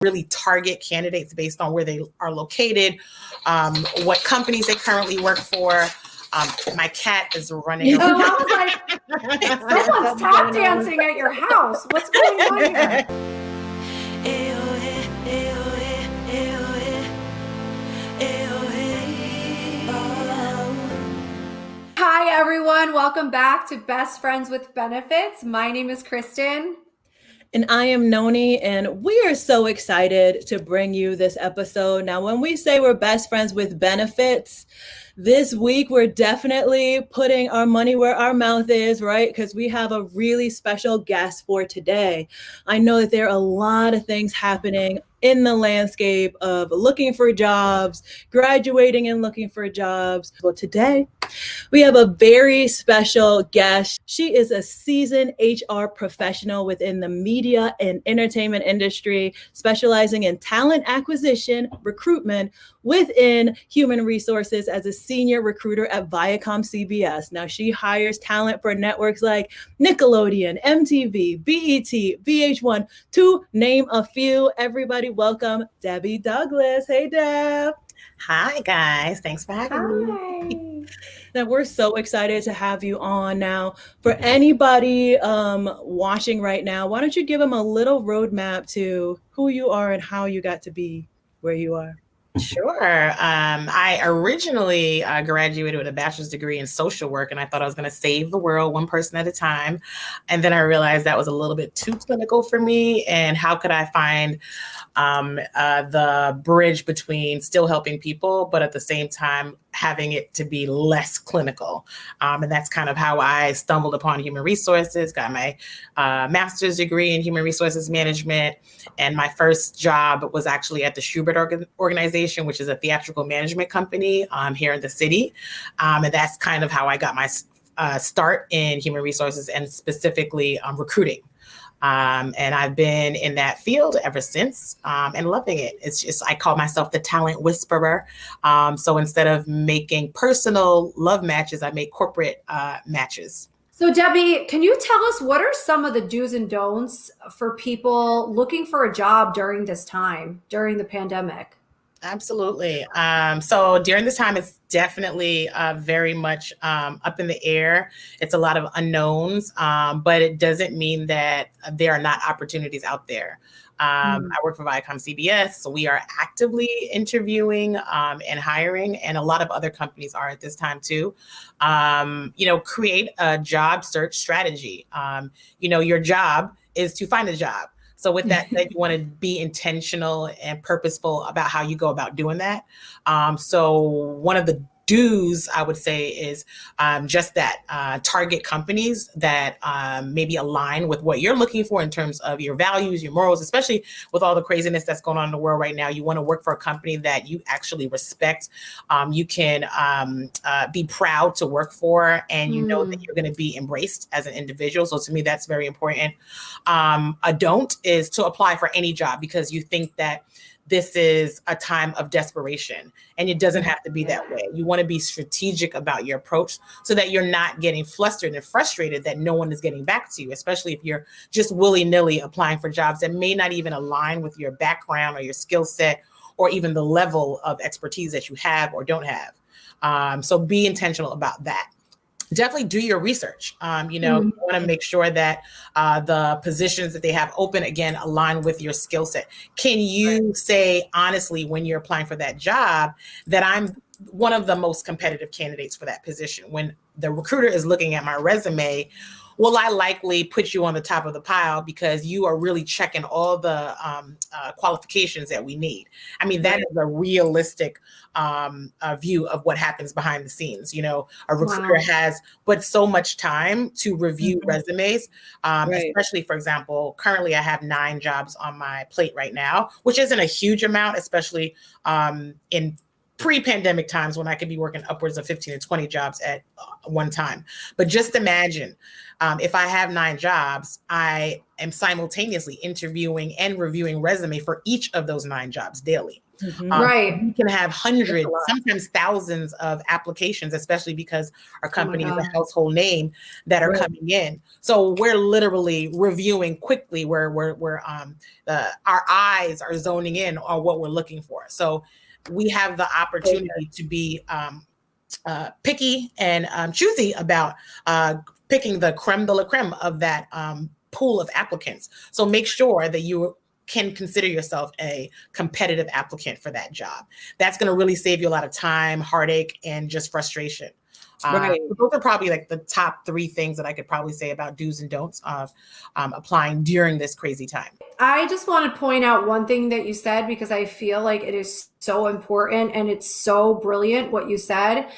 really target candidates based on where they are located, what companies they currently work for. My cat is running around. I was like, someone's tap dancing at your house. What's going on here? Hi, everyone. Welcome back to Best Friends with Benefits. My name is Kristen. And I am Noni, and we are so excited to bring you this episode. Now, when we say we're best friends with benefits, this week we're definitely putting our money where our mouth is, right? Because we have a really special guest for today. I know that there are a lot of things happening in the landscape of looking for jobs, graduating and looking for jobs. Well, today we have a very special guest. She is a seasoned HR professional within the media and entertainment industry, specializing in talent acquisition, recruitment within human resources as a senior recruiter at Viacom CBS. Now, she hires talent for networks like Nickelodeon, MTV, BET, VH1, to name a few. Everybody welcome Debbie Douglas. Hey, Deb. Hi, guys. Thanks for having me. Now, we're so excited to have you on. Now, for anybody watching right now, why don't you give them a little roadmap to who you are and how you got to be where you are? Sure. I originally graduated with a bachelor's degree in social work, and I thought I was going to save the world one person at a time. And then I realized that was a little bit too clinical for me. And how could I find the bridge between still helping people, but at the same time having it to be less clinical? And that's kind of how I stumbled upon human resources, got my master's degree in human resources management. And my first job was actually at the Schubert organization, which is a theatrical management company here in the city. And that's kind of how I got my start in human resources and specifically recruiting. And I've been in that field ever since and loving it. It's just, I call myself the talent whisperer. So instead of making personal love matches, I make corporate matches. So Debbie, can you tell us what are some of the do's and don'ts for people looking for a job during this time, during the pandemic? Absolutely. So during this time, it's definitely very much up in the air. It's a lot of unknowns, but it doesn't mean that there are not opportunities out there. I work for Viacom CBS, so we are actively interviewing and hiring, and a lot of other companies are at this time too. Create a job search strategy. Your job is to find a job. So with that said, you want to be intentional and purposeful about how you go about doing that. So one of the do's, I would say, is just that target companies that maybe align with what you're looking for in terms of your values, your morals, especially with all the craziness that's going on in the world right now. You want to work for a company that you actually respect. You can be proud to work for, and you know that you're going to be embraced as an individual. So to me, that's very important. A don't is to apply for any job because you think that this is a time of desperation, and it doesn't have to be that way. You want to be strategic about your approach so that you're not getting flustered and frustrated that no one is getting back to you, especially if you're just willy-nilly applying for jobs that may not even align with your background or your skill set or even the level of expertise that you have or don't have. So be intentional about that. Definitely do your research. You want to make sure that the positions that they have open, again, align with your skill set. Can you say honestly when you're applying for that job that I'm one of the most competitive candidates for that position? When the recruiter is looking at my resume, will I likely put you on the top of the pile because you are really checking all the qualifications that we need? I mean, that is a realistic view of what happens behind the scenes. A recruiter has but so much time to review resumes, especially, for example, currently I have 9 jobs on my plate right now, which isn't a huge amount, especially in pre-pandemic times when I could be working upwards of 15 to 20 jobs at one time. But just imagine if I have 9 jobs, I am simultaneously interviewing and reviewing resume for each of those 9 jobs daily. Right. You can have hundreds, sometimes thousands of applications, especially because our company is a household name that are coming in. So we're literally reviewing quickly where our eyes are zoning in on what we're looking for. So we have the opportunity to be picky and choosy about picking the creme de la creme of that pool of applicants. So make sure that you can consider yourself a competitive applicant for that job. That's going to really save you a lot of time, heartache, and just frustration. Those are probably like the top 3 things that I could probably say about do's and don'ts of applying during this crazy time. I just want to point out one thing that you said, because I feel like it is so important and it's so brilliant what you said.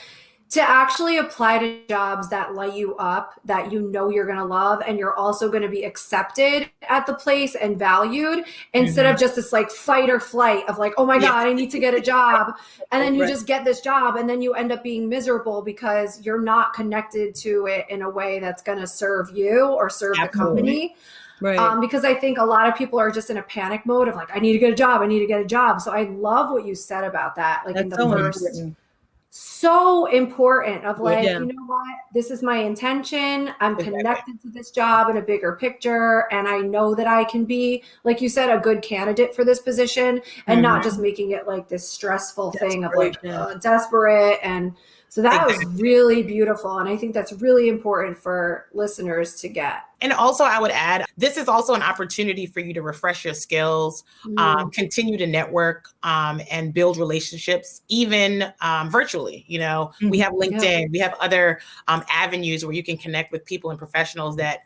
To actually apply to jobs that light you up, that you know you're going to love, and you're also going to be accepted at the place and valued, instead of just this like fight or flight of like, oh my God, I need to get a job. And then you just get this job and then you end up being miserable because you're not connected to it in a way that's going to serve you or serve the company. Right. Because I think a lot of people are just in a panic mode of like, I need to get a job. I need to get a job. So I love what you said about that. Like, that's in the first, so important of like, you know what, this is my intention. I'm connected to this job in a bigger picture. And I know that I can be, like you said, a good candidate for this position, and not just making it like this stressful thing of like desperate. And so that was really beautiful. And I think that's really important for listeners to get. And also I would add, this is also an opportunity for you to refresh your skills, continue to network, and build relationships, even virtually. You know, we have LinkedIn, we have other avenues where you can connect with people and professionals that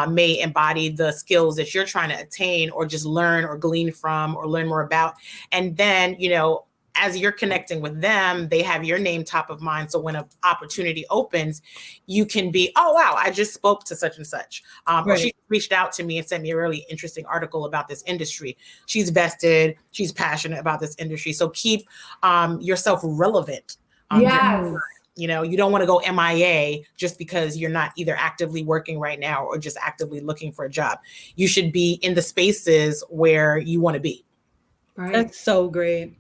may embody the skills that you're trying to attain, or just learn or glean from or learn more about. And then, you know, as you're connecting with them, they have your name top of mind. So when an opportunity opens, you can be, oh, wow, I just spoke to such and such. Or she reached out to me and sent me a really interesting article about this industry. She's vested, she's passionate about this industry. So keep yourself relevant. You know, you don't want to go MIA just because you're not either actively working right now or just actively looking for a job. You should be in the spaces where you want to be. That's so great.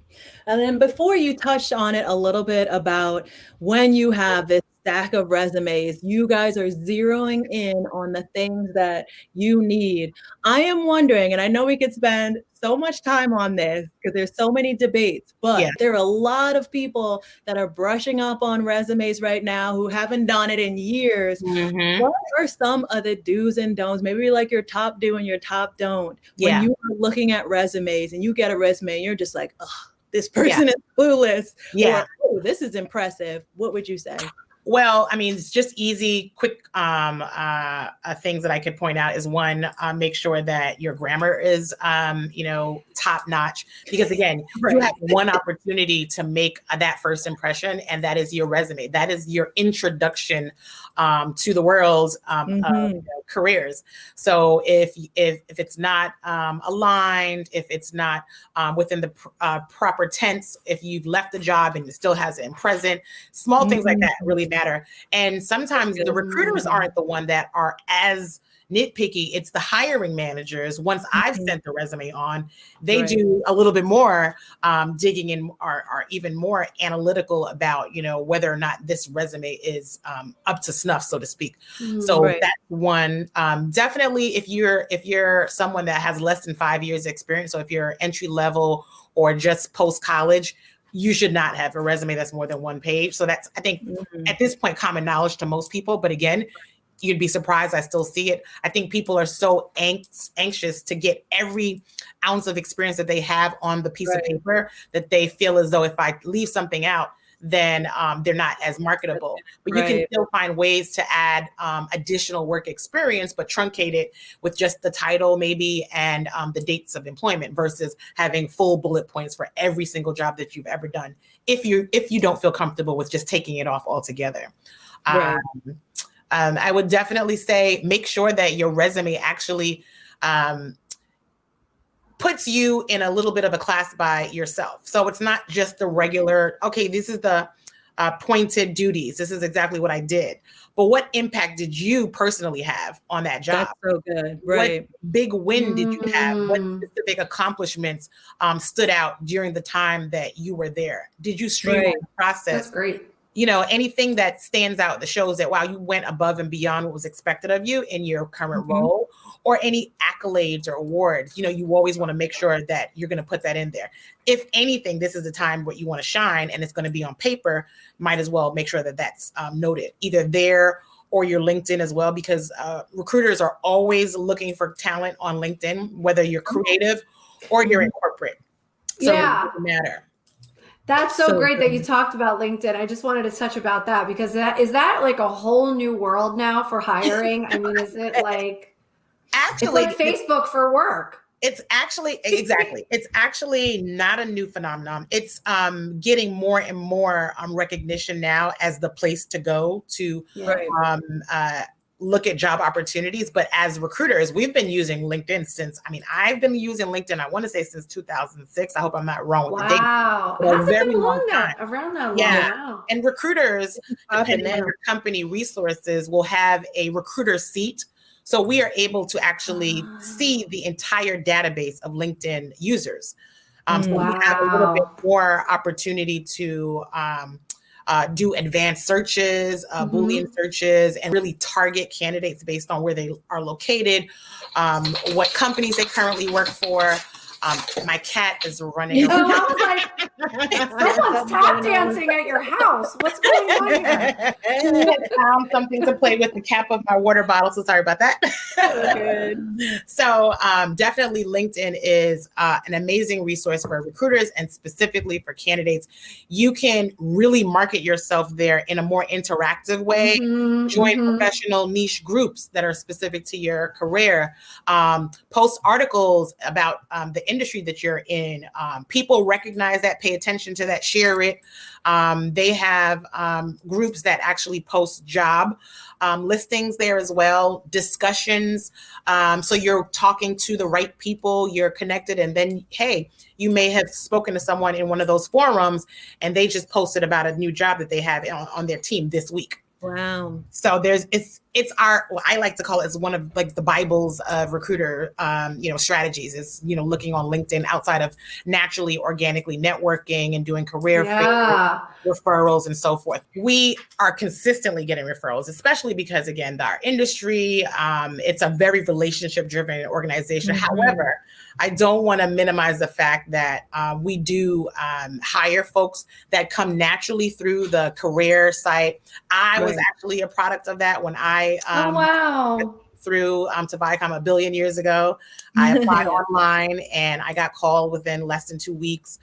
And then before you touched on it a little bit about when you have this stack of resumes, you guys are zeroing in on the things that you need. I am wondering, and I know we could spend so much time on this because there's so many debates, but there are a lot of people that are brushing up on resumes right now who haven't done it in years. What are some of the do's and don'ts? Maybe like your top do and your top don't. When you are looking at resumes and you get a resume and you're just like, oh, this person is clueless. Or, oh, this is impressive. What would you say? Well, I mean, it's just easy, quick things that I could point out is one, make sure that your grammar is, you know, top notch, because again, you have one opportunity to make that first impression, and that is your resume. That is your introduction to the world of careers. So if it's not aligned, if it's not within the proper tense, if you've left the job and it still has it in present, small things like that really matter. And sometimes the recruiters aren't the one that are as nitpicky. It's the hiring managers. Once I've sent the resume on, they do a little bit more digging in, are even more analytical about, you know, whether or not this resume is up to snuff, so to speak. So that's one. Definitely, if you're someone that has less than 5 years experience, so if you're entry level or just post college, you should not have a resume that's more than one page. So that's, I think, at this point, common knowledge to most people. But again, you'd be surprised. I still see it. I think people are so anxious to get every ounce of experience that they have on the piece of paper that they feel as though if I leave something out, then they're not as marketable. But you can still find ways to add additional work experience, but truncate it with just the title maybe and the dates of employment versus having full bullet points for every single job that you've ever done. If you don't feel comfortable with just taking it off altogether. I would definitely say make sure that your resume actually puts you in a little bit of a class by yourself. So it's not just the regular, okay, this is the pointed duties. This is exactly what I did. But what impact did you personally have on that job? That's so good. Right. What big win did you have? What specific accomplishments stood out during the time that you were there? Did you streamline the process? That's great. You know, anything that stands out that shows that, wow, you went above and beyond what was expected of you in your current role, or any accolades or awards. You know, you always want to make sure that you're going to put that in there. If anything, this is the time where you want to shine and it's going to be on paper, might as well make sure that that's noted either there or your LinkedIn as well, because recruiters are always looking for talent on LinkedIn, whether you're creative or you're in corporate. So it doesn't matter. That's so great that you talked about LinkedIn. I just wanted to touch about that because is that like a whole new world now for hiring? I mean, is it like, actually, it's like Facebook for work? It's actually, exactly. It's actually not a new phenomenon. It's getting more and more recognition now as the place to go to look at job opportunities. But as recruiters, we've been using LinkedIn since, I've been using LinkedIn, I want to say since 2006. I hope I'm not wrong with the date. Wow. A very long time. Around that long. Yeah. Wow. And recruiters, depending on your company resources, will have a recruiter seat. So we are able to actually see the entire database of LinkedIn users. So we have a little bit more opportunity to do advanced searches, Boolean searches, and really target candidates based on where they are located, what companies they currently work for. My cat is running around. I was like, someone's tap dancing at your house. What's going on here? She found something to play with the cap of my water bottle, so sorry about that. So definitely LinkedIn is an amazing resource for recruiters and specifically for candidates. You can really market yourself there in a more interactive way. Join professional niche groups that are specific to your career. Post articles about the industry that you're in. People recognize that, pay attention to that, share it. They have groups that actually post job listings there as well, discussions. So you're talking to the right people, you're connected, and then, hey, you may have spoken to someone in one of those forums and they just posted about a new job that they have on their team this week. Wow. So it's our, well, I like to call it, it's one of like the Bibles of recruiter, strategies is, looking on LinkedIn outside of naturally, organically networking and doing career fairs, referrals and so forth. We are consistently getting referrals, especially because, again, our industry, it's a very relationship driven organization. However, I don't want to minimize the fact that we do hire folks that come naturally through the career site. I was actually a product of that when I through to Viacom a billion years ago. I applied online and I got called within less than 2 weeks.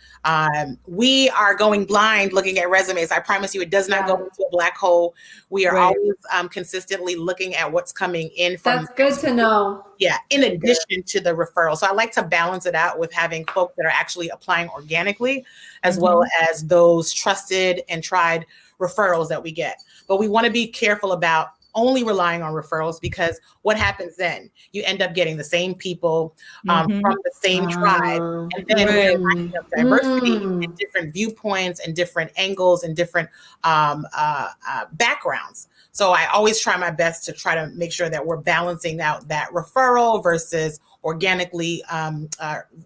We are going blind looking at resumes. I promise you, it does not go into a black hole. We are always consistently looking at what's coming in from. That's good to know. Yeah, in addition to the referral. So I like to balance it out with having folks that are actually applying organically, as well as those trusted and tried referrals that we get. But we want to be careful about only relying on referrals, because what happens then? You end up getting the same people from the same tribe, and then we're lining up diversity and different viewpoints and different angles and different backgrounds. So I always try my best to try to make sure that we're balancing out that referral versus organically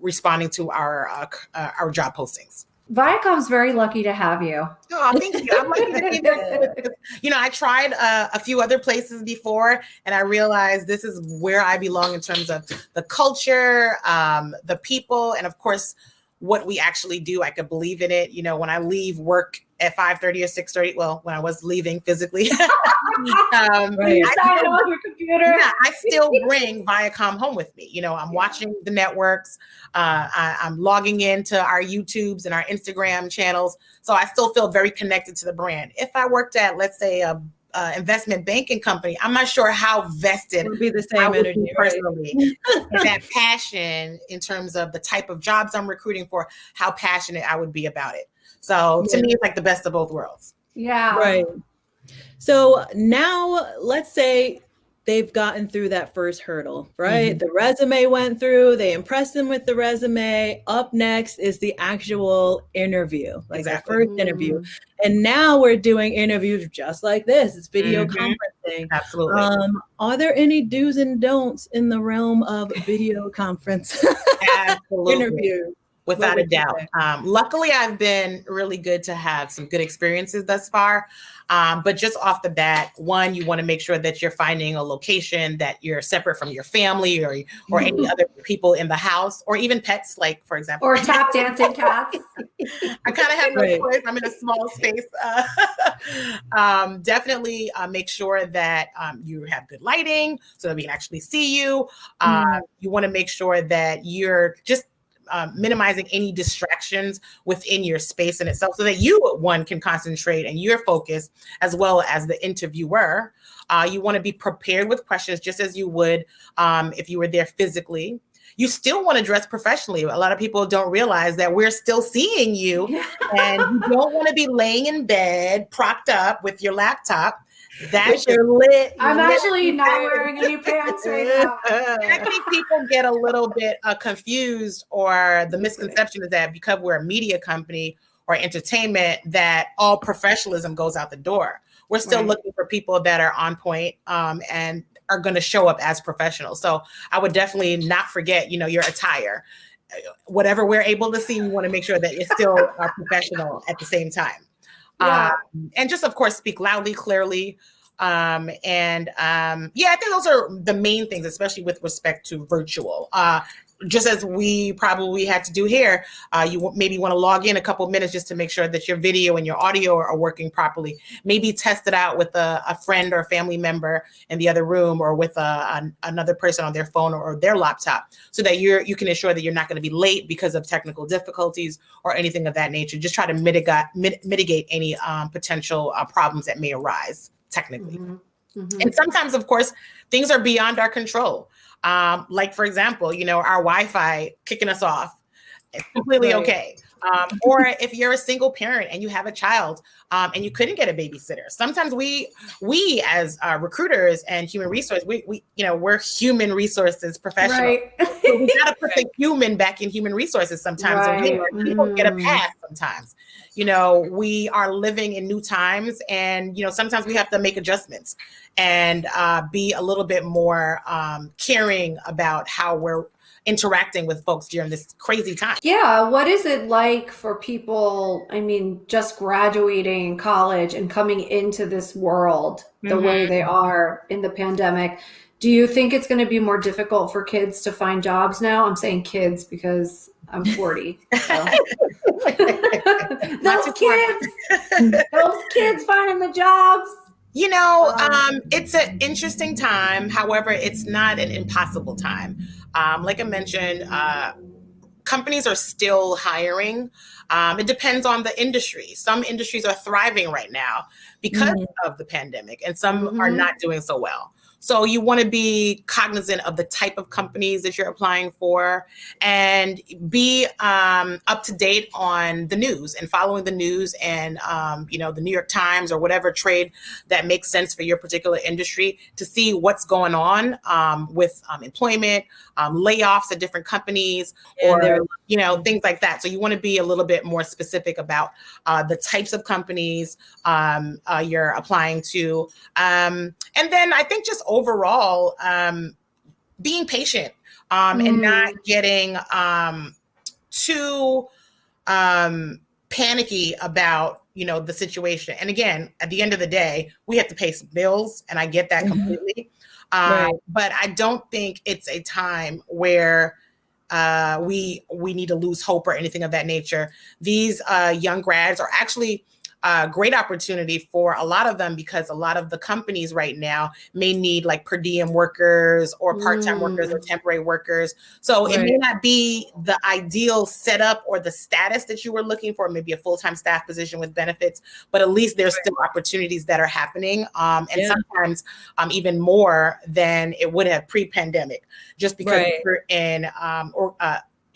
responding to our job postings. Viacom's very lucky to have you. Oh, thank you. I'm lucky to be there. I tried a few other places before, and I realized this is where I belong in terms of the culture, the people, and of course, what we actually do. I could believe in it. When I leave work at 5:30 or 6:30, well, when I was leaving physically, I still bring Viacom home with me. I'm watching the networks. I'm logging into our YouTubes and our Instagram channels. So I still feel very connected to the brand. If I worked at, let's say, a investment banking company, I'm not sure how vested it would be the same energy personally. That passion in terms of the type of jobs I'm recruiting for, how passionate I would be about it. So to me, it's like the best of both worlds. Yeah. Right. So now let's say they've gotten through that first hurdle, right? The resume went through, they impressed them with the resume. Up next is the actual interview, like their first interview. And now we're doing interviews just like this. It's video conferencing. Absolutely. Are there any do's and don'ts in the realm of video conference interviews? Without a doubt. Luckily, I've been really good to have some good experiences thus far. But just off the bat, one, you want to make sure that you're finding a location that you're separate from your family or any other people in the house, or even pets, like, for example. Or tap dancing cats. I kind of have no choice. I'm in a small space. Definitely make sure that you have good lighting so that we can actually see you. You want to make sure that you're just minimizing any distractions within your space in itself so that you, one, can concentrate and you're focused, as well as the interviewer. You want to be prepared with questions just as you would if you were there physically. You still want to dress professionally. A lot of people don't realize that we're still seeing you, and you don't want to be laying in bed propped up with your laptop. That's your lit. I'm actually not wearing any pants right now. I think people get a little bit confused, or the misconception is that because we're a media company or entertainment, that all professionalism goes out the door. We're still looking for people that are on point and are going to show up as professionals. So I would definitely not forget, your attire. Whatever we're able to see, we want to make sure that it's still professional at the same time. And just, of course, speak loudly, clearly. I think those are the main things, especially with respect to virtual. Just as we probably had to do here, you maybe want to log in a couple minutes just to make sure that your video and your audio are working properly. Maybe test it out with a friend or a family member in the other room, or with another person on their phone or their laptop, so that you can ensure that you're not going to be late because of technical difficulties or anything of that nature. Just try to mitigate any potential problems that may arise technically. And sometimes, of course, things are beyond our control. Like, for example, our Wi-Fi kicking us off. It's completely okay. Or if you're a single parent and you have a child and you couldn't get a babysitter. Sometimes we as recruiters and human resource, we're human resources professionals. Right. So we got to put the human back in human resources sometimes. Right. And people get a pass sometimes. We are living in new times, and sometimes we have to make adjustments and be a little bit more caring about how we're interacting with folks during this crazy time. Yeah. What is it like for people, just graduating college and coming into this world the way they are in the pandemic? Do you think it's going to be more difficult for kids to find jobs now? I'm saying kids because I'm 40. So. Those kids finding the jobs. It's an interesting time. However, it's not an impossible time. Like I mentioned, companies are still hiring. It depends on the industry. Some industries are thriving right now because of the pandemic, and some are not doing so well. So you want to be cognizant of the type of companies that you're applying for, and be up to date on the news and following the news and, the New York Times or whatever trade that makes sense for your particular industry, to see what's going on with employment, layoffs at different companies, or, things like that. So you want to be a little bit more specific about the types of companies you're applying to. And then I think just overall, being patient and not getting too panicky about, the situation. And again, at the end of the day, we have to pay some bills, and I get that completely. But I don't think it's a time where we need to lose hope or anything of that nature. These young grads are actually great opportunity for a lot of them, because a lot of the companies right now may need like per diem workers or part-time workers or temporary workers. So it may not be the ideal setup or the status that you were looking for, maybe a full-time staff position with benefits, but at least there's still opportunities that are happening. And sometimes even more than it would have pre-pandemic, just because we're in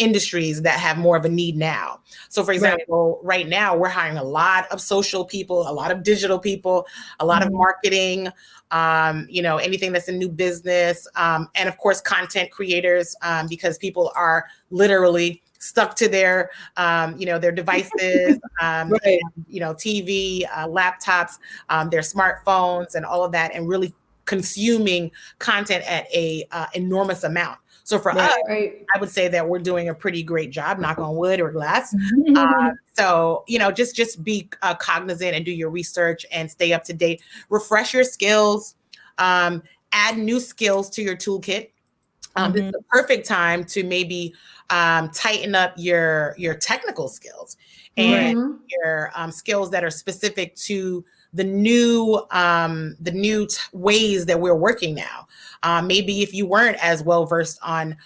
industries that have more of a need now. So for example, right now we're hiring a lot of social people, a lot of digital people, a lot of marketing, anything that's a new business, and of course content creators, because people are literally stuck to their devices, and, TV, laptops, their smartphones, and all of that, and really consuming content at a enormous amount. So for us, I would say that we're doing a pretty great job, knock on wood or glass. So, just be cognizant and do your research and stay up to date. Refresh your skills, add new skills to your toolkit. This is the perfect time to maybe tighten up your technical skills and your skills that are specific to the new ways that we're working now. Maybe if you weren't as well versed on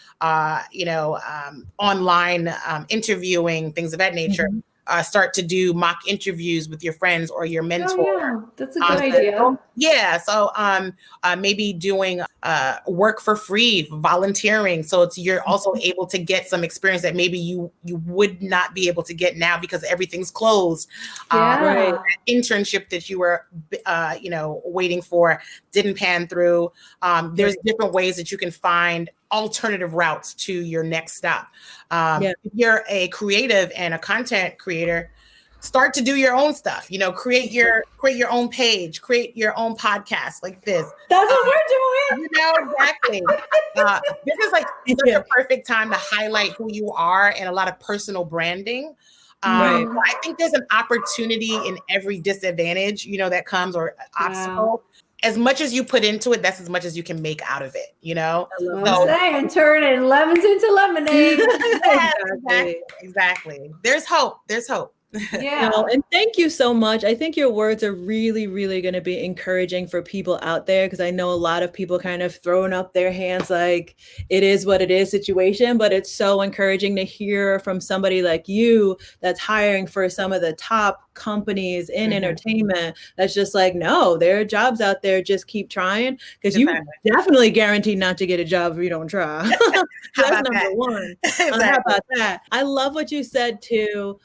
online interviewing, things of that nature, start to do mock interviews with your friends or your mentor. Oh, yeah, that's a good idea. Yeah, so maybe doing work for free, volunteering, so you're also able to get some experience that maybe you would not be able to get now because everything's closed. That internship that you were waiting for didn't pan through. There's different ways that you can find alternative routes to your next stop. If you're a creative and a content creator, start to do your own stuff. Create your own page, create your own podcast like this. That's what we're doing. Exactly. This is like such a perfect time to highlight who you are and a lot of personal branding. I think there's an opportunity in every disadvantage, that comes, or obstacle. As much as you put into it, that's as much as you can make out of it, I'm saying, turning lemons into lemonade. Exactly. There's hope. Yeah. And thank you so much. I think your words are really, really going to be encouraging for people out there, because I know a lot of people kind of throwing up their hands like it is what it is situation, but it's so encouraging to hear from somebody like you that's hiring for some of the top companies in entertainment. That's just like, no, there are jobs out there. Just keep trying, because you definitely guaranteed not to get a job if you don't try. That's number one. How about that? I love what you said too.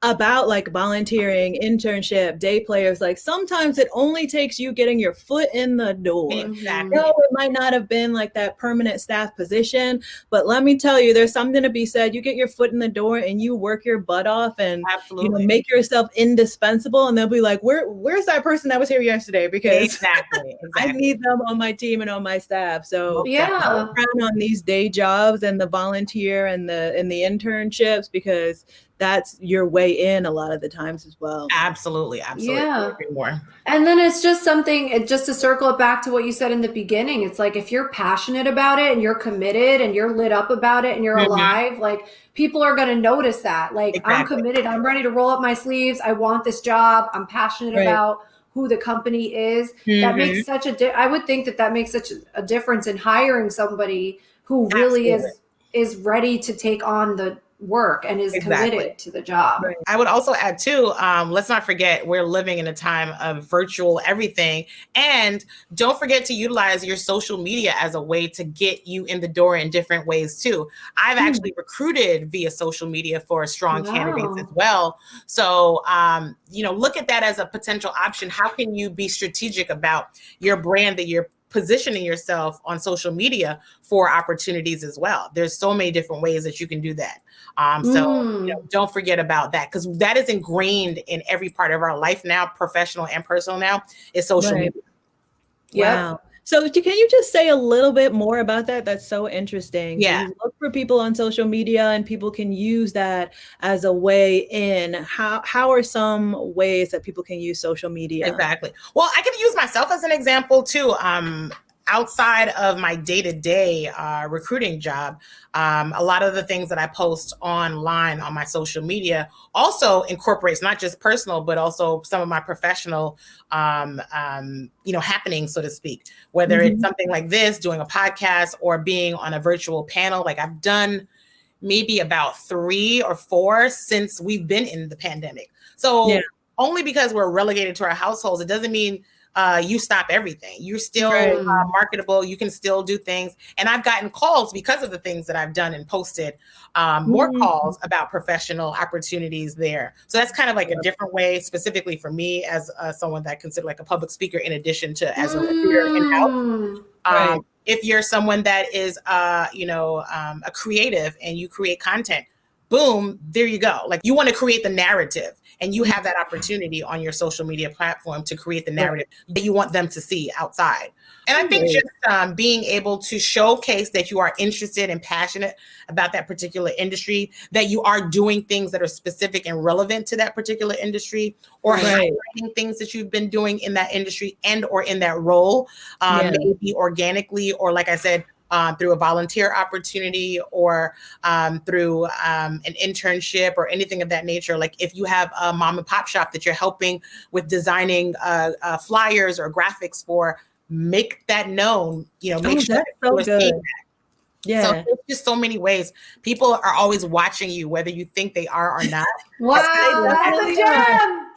About like volunteering, internship, day players. Like sometimes it only takes you getting your foot in the door. Exactly. It might not have been like that permanent staff position, but let me tell you, there's something to be said. You get your foot in the door and you work your butt off and make yourself indispensable, and they'll be like, where's that person that was here yesterday? Because exactly. I need them on my team and on my staff. So count on these day jobs and the volunteer and the internships, because that's your way in a lot of the times as well. Absolutely. Yeah. More. And then it's just something, just to circle it back to what you said in the beginning, it's like, if you're passionate about it and you're committed and you're lit up about it and you're alive, like people are going to notice that. Like, I'm committed. I'm ready to roll up my sleeves. I want this job. I'm passionate about who the company is. That makes such I would think that makes such a difference in hiring somebody who really is ready to take on the work and is committed to the job. I would also add too, let's not forget we're living in a time of virtual everything, and don't forget to utilize your social media as a way to get you in the door in different ways too. I've actually recruited via social media for strong candidates as well. So, look at that as a potential option. How can you be strategic about your brand, that you're positioning yourself on social media for opportunities as well? There's so many different ways that you can do that. Don't forget about that, because that is ingrained in every part of our life now, professional and personal now, is social media. Wow. So can you just say a little bit more about that? That's so interesting. Yeah. So you look for people on social media and people can use that as a way in. How are some ways that people can use social media? Exactly. Well, I could use myself as an example too. Outside of my day-to-day recruiting job, a lot of the things that I post online on my social media also incorporates not just personal, but also some of my professional, happenings, so to speak, whether it's something like this, doing a podcast, or being on a virtual panel. Like I've done maybe about 3 or 4 since we've been in the pandemic. So only because we're relegated to our households, it doesn't mean you stop everything. You're still Right. marketable. You can still do things. And I've gotten calls because of the things that I've done and posted, more calls about professional opportunities there. So that's kind of like a different way, specifically for me as someone that I consider like a public speaker, in addition to as a recruiter in-house. Right. If you're someone that is, a creative and you create content, boom, there you go. Like, you want to create the narrative, and you have that opportunity on your social media platform to create the narrative that you want them to see outside. And I think just being able to showcase that you are interested and passionate about that particular industry, that you are doing things that are specific and relevant to that particular industry, or highlighting things that you've been doing in that industry and or in that role, maybe organically, or like I said, through a volunteer opportunity, or through an internship or anything of that nature. Like, if you have a mom and pop shop that you're helping with designing flyers or graphics for, make that known, make sure that's so good. Yeah. So there's just so many ways. People are always watching you, whether you think they are or not. Wow, that's a gem.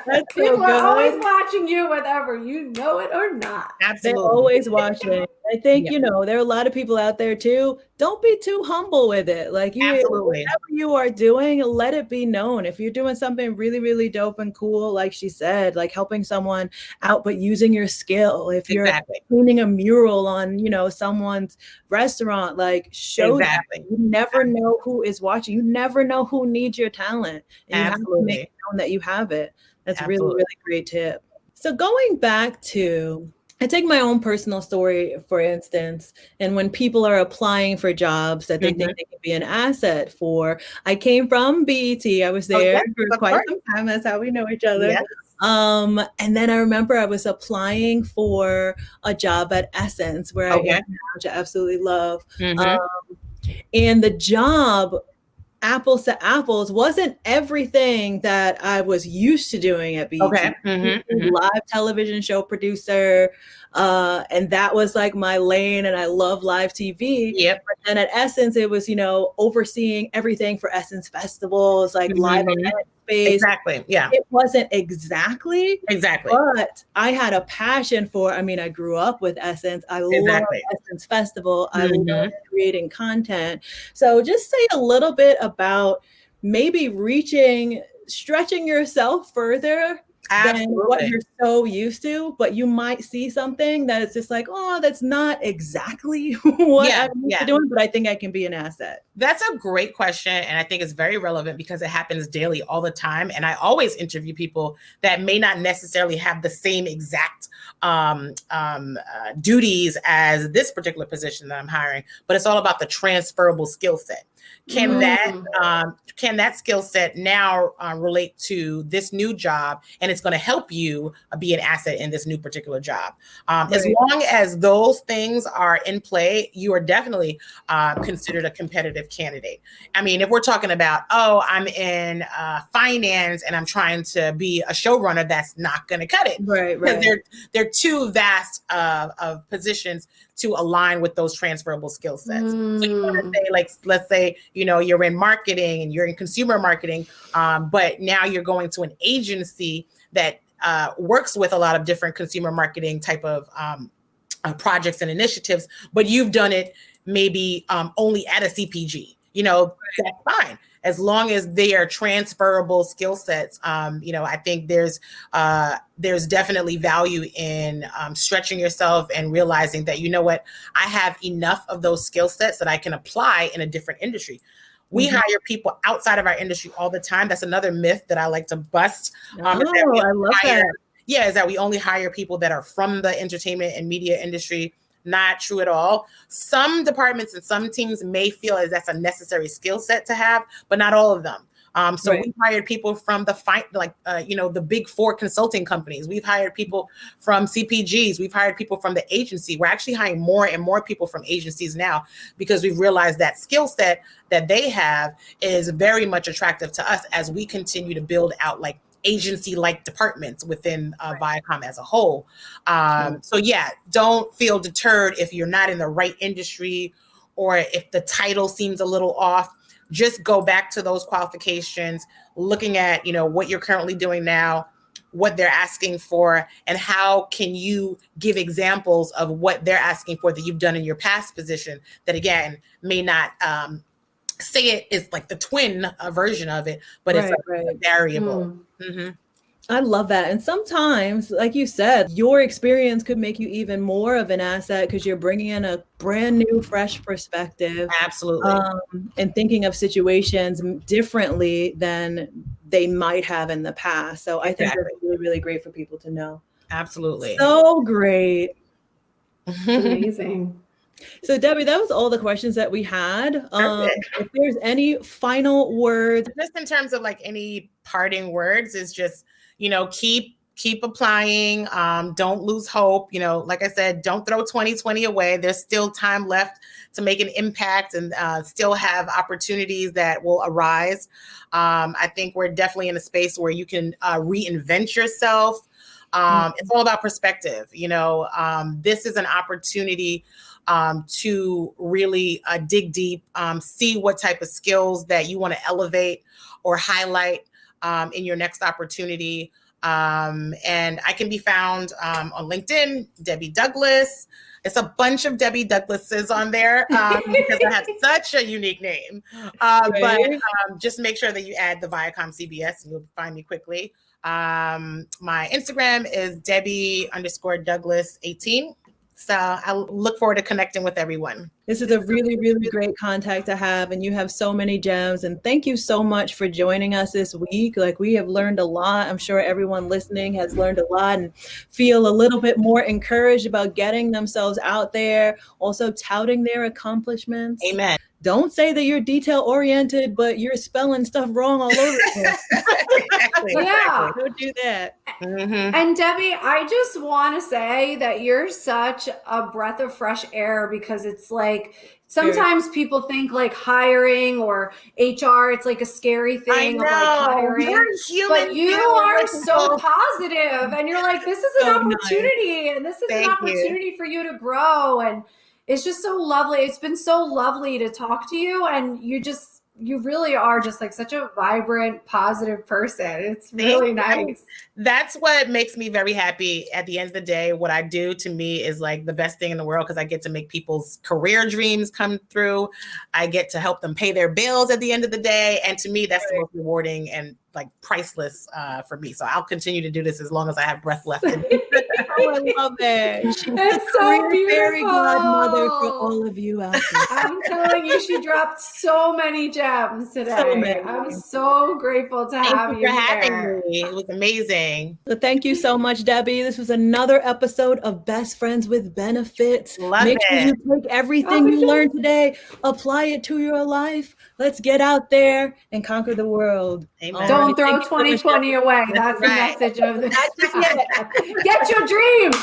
That's People so are always good. watching you, whether you know it or not. Absolutely. They're always watching. I think, there are a lot of people out there too. Don't be too humble with it. Like, whatever you are doing, let it be known. If you're doing something really, really dope and cool, like she said, like helping someone out, but using your skill. If you're cleaning a mural on, someone's restaurant, like, show that. You never know who is watching. You never know who needs your talent. And you have to make it known that you have it. That's really, really great tip. So going back to, I take my own personal story, for instance, and when people are applying for jobs that they think they can be an asset for, I came from BET. I was there for quite some time. That's how we know each other. Yes. And then I remember I was applying for a job at Essence, where I am now, which I absolutely love. And the job, apples to apples, wasn't everything that I was used to doing at BET. Live television show producer. And that was like my lane, and I love live TV. And at Essence, it was, overseeing everything for Essence festivals, like live event space. It wasn't exactly, but I had a passion for, I grew up with Essence. I love Essence Festival. I love creating content. So just say a little bit about maybe stretching yourself further than what you're so used to, but you might see something that is just like, oh, that's not exactly what I'm used to doing, but I think I can be an asset. That's a great question. And I think it's very relevant because it happens daily, all the time. And I always interview people that may not necessarily have the same exact duties as this particular position that I'm hiring, but it's all about the transferable skill set. Can that skill set now relate to this new job, and it's going to help you be an asset in this new particular job? As long as those things are in play, you are definitely considered a competitive candidate. If we're talking about, I'm in finance and I'm trying to be a showrunner, that's not going to cut it. Because they're too vast of positions to align with those transferable skill sets. So you want to say, like, let's say, you're in marketing and you're in consumer marketing, but now you're going to an agency that works with a lot of different consumer marketing type of projects and initiatives, but you've done it maybe only at a CPG, that's fine. As long as they are transferable skill sets, I think there's definitely value in stretching yourself and realizing that, I have enough of those skill sets that I can apply in a different industry. We hire people outside of our industry all the time. That's another myth that I like to bust. I love that. Yeah, is that we only hire people that are from the entertainment and media industry. Not true at all. Some departments and some teams may feel as that's a necessary skill set to have, but not all of them. We hired people from the big four consulting companies. We've hired people from CPGs. We've hired people from the agency. We're actually hiring more and more people from agencies now because we've realized that skill set that they have is very much attractive to us as we continue to build out agency-like departments within Viacom as a whole. Don't feel deterred if you're not in the right industry or if the title seems a little off. Just go back to those qualifications, looking at, what you're currently doing now, what they're asking for, and how can you give examples of what they're asking for that you've done in your past position that, again, may not say it is like the twin version of it, but it's a variable. I love that. And sometimes, like you said, your experience could make you even more of an asset because you're bringing in a brand new, fresh perspective. Absolutely. And thinking of situations differently than they might have in the past. So I think that's really, really great for people to know. Absolutely. So great. Amazing. So Debbie, that was all the questions that we had. If there's any final words. Just in terms of like any parting words, is just, keep applying. Don't lose hope. Like I said, don't throw 2020 away. There's still time left to make an impact and still have opportunities that will arise. I think we're definitely in a space where you can reinvent yourself. It's all about perspective. This is an opportunity to really dig deep, see what type of skills that you want to elevate or highlight in your next opportunity. And I can be found on LinkedIn, Debbie Douglas. It's a bunch of Debbie Douglases on there because I have such a unique name. But just make sure that you add the Viacom CBS and you'll find me quickly. My Instagram is Debbie_Douglas18. So I look forward to connecting with everyone. This is a really, really great contact to have, and you have so many gems. And thank you so much for joining us this week. Like, we have learned a lot. I'm sure everyone listening has learned a lot and feel a little bit more encouraged about getting themselves out there, also touting their accomplishments. Amen. Don't say that you're detail oriented, but you're spelling stuff wrong all over the place. Exactly. Yeah. Don't do that. And Debbie, I just want to say that you're such a breath of fresh air, because it's like sometimes people think like hiring or HR, it's like a scary thing of like hiring. But you are so positive, and you're like, this is an opportunity, and this is an opportunity for you to grow. And it's just so lovely. It's been so lovely to talk to you, and you really are just like such a vibrant, positive person. It's really nice. That's what makes me very happy at the end of the day. What I do, to me, is like the best thing in the world, because I get to make people's career dreams come through. I get to help them pay their bills at the end of the day. And to me, that's the most rewarding and like priceless for me. So I'll continue to do this as long as I have breath left in me. Oh, I love it. She's it's so beautiful. Fairy godmother for all of you out there. I'm telling you, she dropped so many gems today. I'm so grateful to have you for having here. me. It was amazing. So thank you so much, Debbie. This was another episode of Best Friends with Benefits. Make sure you take everything you learned today, apply it to your life. Let's get out there and conquer the world. Amen. Don't throw 2020 away. That's the message of this. Get your dreams.